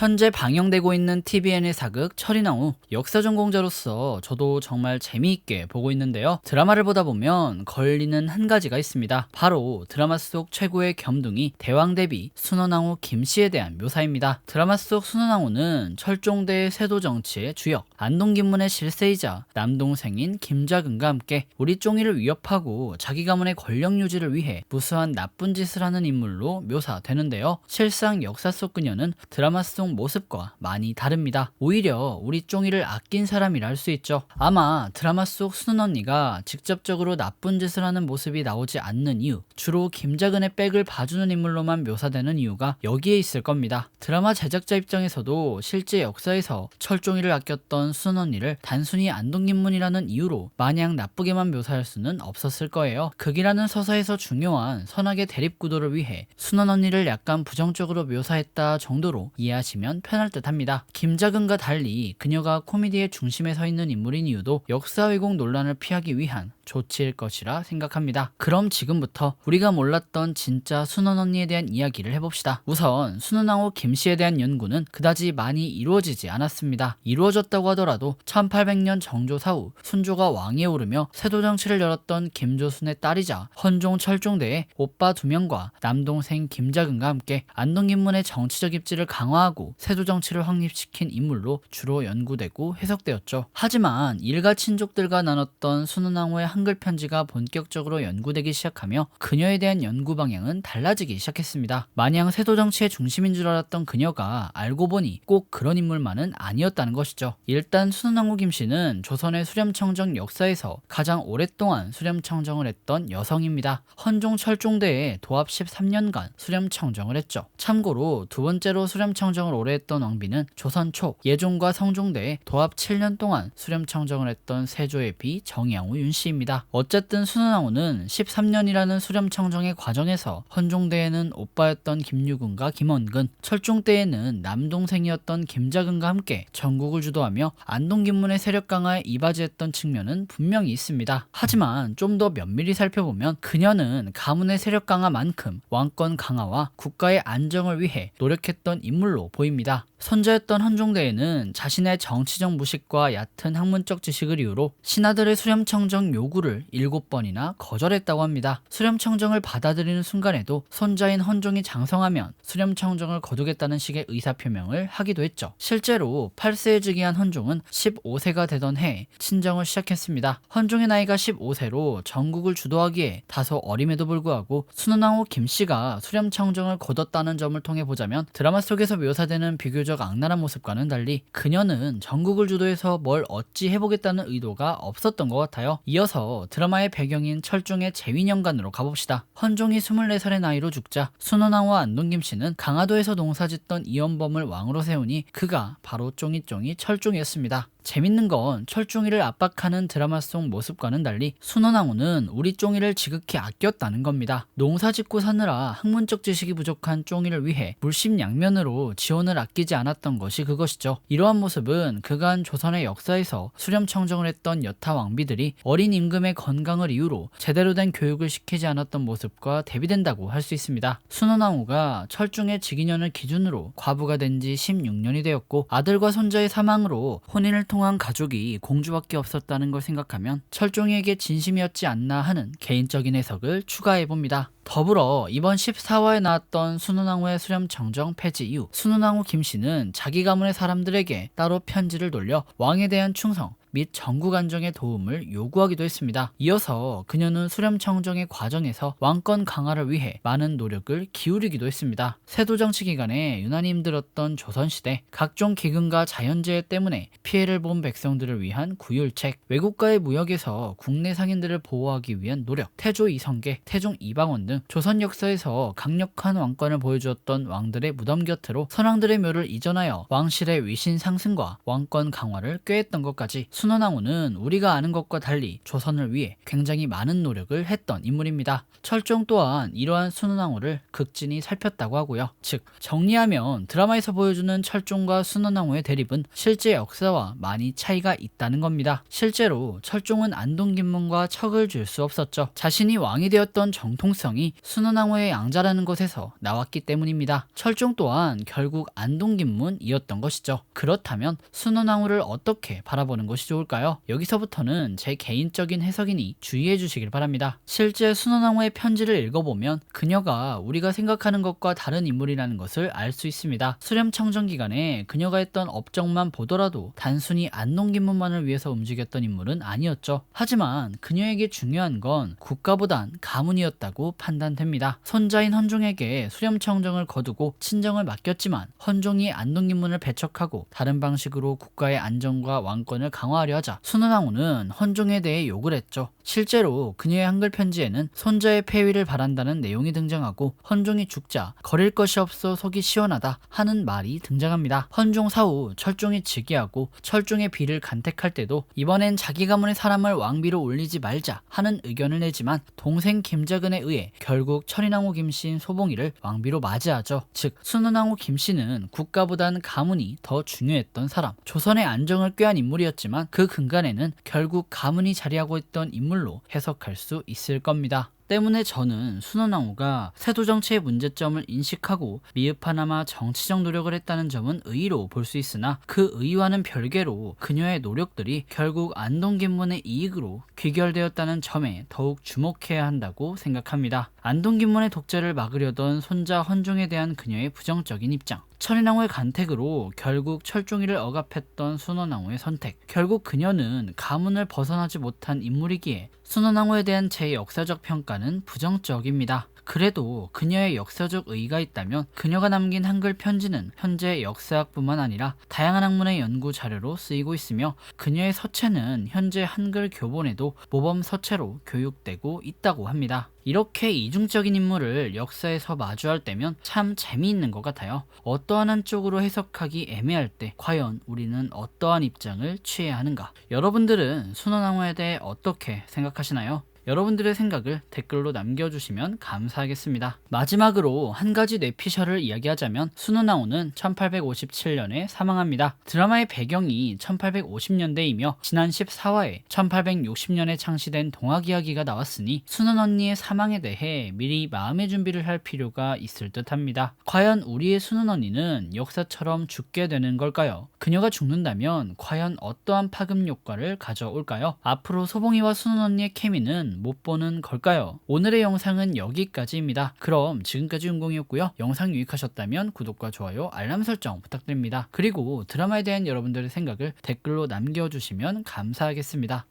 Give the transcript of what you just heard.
현재 방영되고 있는 TVN의 사극 철인왕후, 역사 전공자로서 저도 정말 재미있게 보고 있는데요. 드라마를 보다 보면 걸리는 한 가지가 있습니다. 바로 드라마 속 최고의 겸둥이 대왕 대비 순원왕후 김씨에 대한 묘사입니다. 드라마 속 순원왕후는 철종대의 세도 정치의 주역, 안동김문의 실세이자 남동생인 김자근과 함께 우리 쫑이를 위협하고 자기 가문의 권력 유지를 위해 무수한 나쁜 짓을 하는 인물로 묘사되는데요. 실상 역사 속 그녀는 드라마 속 모습과 많이 다릅니다. 오히려 우리 쫑이를 아낀 사람이라 할 수 있죠. 아마 드라마 속 순은 언니가 직접적으로 나쁜 짓을 하는 모습이 나오지 않는 이유, 주로 김자근의 백을 봐주는 인물로만 묘사되는 이유가 여기에 있을 겁니다. 드라마 제작자 입장에서도 실제 역사에서 철종이를 아꼈던 순은 언니를 단순히 안동김문이라는 이유로 마냥 나쁘게만 묘사할 수는 없었을 거예요. 극이라는 서사에서 중요한 선악의 대립 구도를 위해 순은 언니를 약간 부정적으로 묘사했다 정도로 이해하시면 편할 듯 합니다. 김자근과 달리 그녀가 코미디의 중심에 서 있는 인물인 이유도 역사 왜곡 논란을 피하기 위한 조치일 것이라 생각합니다. 그럼 지금부터 우리가 몰랐던 진짜 순원 언니에 대한 이야기를 해봅시다. 우선 순원왕후 김씨에 대한 연구는 그다지 많이 이루어지지 않았습니다. 이루어졌다고 하더라도 1800년 정조사 후 순조가 왕위에 오르며 세도정치를 열었던 김조순의 딸이자 헌종 철종대의 오빠 2명과 남동생 김자근과 함께 안동김문의 정치적 입지를 강화하고 세도정치를 확립시킨 인물로 주로 연구되고 해석되었죠. 하지만 일가 친족들과 나눴던 순원왕후의 한글 편지가 본격적으로 연구되기 시작하며 그녀에 대한 연구 방향은 달라지기 시작했습니다. 마냥 세도 정치의 중심인 줄 알았던 그녀가 알고 보니 꼭 그런 인물만은 아니었다는 것이죠. 일단 순원왕후 김씨는 조선의 수렴청정 역사에서 가장 오랫동안 수렴청정을 했던 여성입니다. 헌종 철종대에 도합 13년간 수렴청정을 했죠. 참고로 두 번째로 수렴청정을 오래 했던 왕비는 조선 초 예종과 성종대에 도합 7년 동안 수렴청정을 했던 세조의 비 정양후 윤씨입니다. 어쨌든 순원왕후는 13년이라는 수렴청정의 과정에서 헌종대에는 오빠였던 김유근과 김원근, 철종대에는 남동생이었던 김자근과 함께 전국을 주도하며 안동김문의 세력 강화에 이바지했던 측면은 분명히 있습니다. 하지만 좀 더 면밀히 살펴보면 그녀는 가문의 세력 강화만큼 왕권 강화와 국가의 안정을 위해 노력했던 인물로 보입니다. 손자였던 헌종대에는 자신의 정치적 무식과 얕은 학문적 지식을 이유로 신하들의 수렴청정 요구를 7번이나 거절했다고 합니다. 수렴청정을 받아들이는 순간에도 손자인 헌종이 장성하면 수렴청정을 거두겠다는 식의 의사표명을 하기도 했죠. 실제로 8세에 즉위한 헌종은 15세가 되던 해에 친정을 시작했습니다. 헌종의 나이가 15세로 전국을 주도하기에 다소 어림에도 불구하고 순원왕후 김씨가 수렴청정을 거뒀다는 점을 통해 보자면 드라마 속에서 묘사되는 비교적 악랄한 모습과는 달리 그녀는 전국을 주도해서 뭘 어찌 해보겠다는 의도가 없었던 것 같아요. 이어서 드라마의 배경인 철종의 재위년간으로 가봅시다. 헌종이 24살의 나이로 죽자 순원왕후와 안동김씨는 강화도에서 농사짓던 이연범을 왕으로 세우니 그가 바로 쫑이쫑이 철종이었습니다. 재밌는 건 철종이를 압박하는 드라마 속 모습과는 달리 순원왕후는 우리 쫑이를 지극히 아꼈다는 겁니다. 농사 짓고 사느라 학문적 지식이 부족한 쫑이를 위해 물심양면으로 지원을 아끼지 않았던 것이 그것이죠. 이러한 모습은 그간 조선의 역사에서 수렴청정을 했던 여타 왕비들이 어린 임금의 건강을 이유로 제대로 된 교육을 시키지 않았던 모습과 대비된다고 할 수 있습니다. 순원왕후가 철종의 즉위년을 기준으로 과부가 된 지 16년이 되었고 아들과 손자의 사망으로 혼인을 통한 가족이 공주밖에 없었다는 걸 생각하면 철종이에게 진심이었지 않나 하는 개인적인 해석을 추가해봅니다. 더불어 이번 14화에 나왔던 순원왕후의 수렴청정 폐지 이후 순원왕후 김씨는 자기 가문의 사람들에게 따로 편지를 돌려 왕에 대한 충성 및 전국 안정의 도움을 요구하기도 했습니다. 이어서 그녀는 수렴청정의 과정에서 왕권 강화를 위해 많은 노력을 기울이기도 했습니다. 세도정치 기간에 유난히 힘들었던 조선시대 각종 기근과 자연재해 때문에 피해를 본 백성들을 위한 구휼책, 외국과의 무역에서 국내 상인들을 보호하기 위한 노력, 태조 이성계, 태종 이방원 등 조선 역사에서 강력한 왕권을 보여주었던 왕들의 무덤 곁으로 선왕들의 묘를 이전하여 왕실의 위신 상승과 왕권 강화를 꾀했던 것까지 순원왕후는 우리가 아는 것과 달리 조선을 위해 굉장히 많은 노력을 했던 인물입니다. 철종 또한 이러한 순원왕후를 극진히 살폈다고 하고요. 즉 정리하면 드라마에서 보여주는 철종과 순원왕후의 대립은 실제 역사와 많이 차이가 있다는 겁니다. 실제로 철종은 안동김문과 척을 줄 수 없었죠. 자신이 왕이 되었던 정통성이 순원왕후의 양자라는 것에서 나왔기 때문입니다. 철종 또한 결국 안동김문이었던 것이죠. 그렇다면 순원왕후를 어떻게 바라보는 것이 좋을까요? 여기서부터는 제 개인적인 해석이니 주의해 주시길 바랍니다. 실제 순원왕후의 편지를 읽어보면 그녀가 우리가 생각하는 것과 다른 인물이라는 것을 알 수 있습니다. 수렴청정 기간에 그녀가 했던 업적만 보더라도 단순히 안동김문만을 위해서 움직였던 인물은 아니었죠. 하지만 그녀에게 중요한 건 국가보단 가문이었다고 판단됩니다. 손자인 헌종에게 수렴청정을 거두고 친정을 맡겼지만 헌종이 안동김문을 배척하고 다른 방식으로 국가의 안정과 왕권을 강화하려 하자 순원왕후는 헌종에 대해 욕을 했죠. 실제로 그녀의 한글 편지에는 손자의 폐위를 바란다는 내용이 등장하고 헌종이 죽자 거릴 것이 없어 속이 시원하다 하는 말이 등장합니다. 헌종 사후 철종이 즉위하고 철종의 비를 간택할 때도 이번엔 자기 가문의 사람을 왕비로 올리지 말자 하는 의견을 내지만 동생 김자근에 의해 결국 철인왕후 김씨인 소봉이를 왕비로 맞이하죠. 즉 순원왕후 김씨는 국가보다는 가문이 더 중요했던 사람, 조선의 안정을 꾀한 인물이었지만 그 근간에는 결국 가문이 자리하고 있던 인물로 해석할 수 있을 겁니다. 때문에 저는 순원왕후가 세도 정치의 문제점을 인식하고 미흡하나마 정치적 노력을 했다는 점은 의의로 볼 수 있으나 그 의의와는 별개로 그녀의 노력들이 결국 안동김문의 이익으로 귀결되었다는 점에 더욱 주목해야 한다고 생각합니다. 안동김문의 독재를 막으려던 손자 헌종에 대한 그녀의 부정적인 입장, 철인왕후의 간택으로 결국 철종이를 억압했던 순원왕후의 선택, 결국 그녀는 가문을 벗어나지 못한 인물이기에 순원왕후에 대한 제 역사적 평가는 부정적입니다. 그래도 그녀의 역사적 의의가 있다면 그녀가 남긴 한글 편지는 현재 역사학뿐만 아니라 다양한 학문의 연구 자료로 쓰이고 있으며 그녀의 서체는 현재 한글 교본에도 모범 서체로 교육되고 있다고 합니다. 이렇게 이중적인 인물을 역사에서 마주할 때면 참 재미있는 것 같아요. 어떠한 한쪽으로 해석하기 애매할 때 과연 우리는 어떠한 입장을 취해야 하는가? 여러분들은 순원왕후에 대해 어떻게 생각하시나요? 여러분들의 생각을 댓글로 남겨주시면 감사하겠습니다. 마지막으로 한 가지 뇌피셜을 이야기하자면 순원왕후는 1857년에 사망합니다. 드라마의 배경이 1850년대이며 지난 14화에 1860년에 창시된 동학 이야기가 나왔으니 순원 언니의 사망에 대해 미리 마음의 준비를 할 필요가 있을 듯 합니다. 과연 우리의 순원 언니는 역사처럼 죽게 되는 걸까요? 그녀가 죽는다면 과연 어떠한 파급 효과를 가져올까요? 앞으로 소봉이와 순원 언니의 케미는 못 보는 걸까요? 오늘의 영상은 여기까지입니다. 그럼 지금까지 윤공이었고요. 영상 유익하셨다면 구독과 좋아요, 알람 설정 부탁드립니다. 그리고 드라마에 대한 여러분들의 생각을 댓글로 남겨주시면 감사하겠습니다.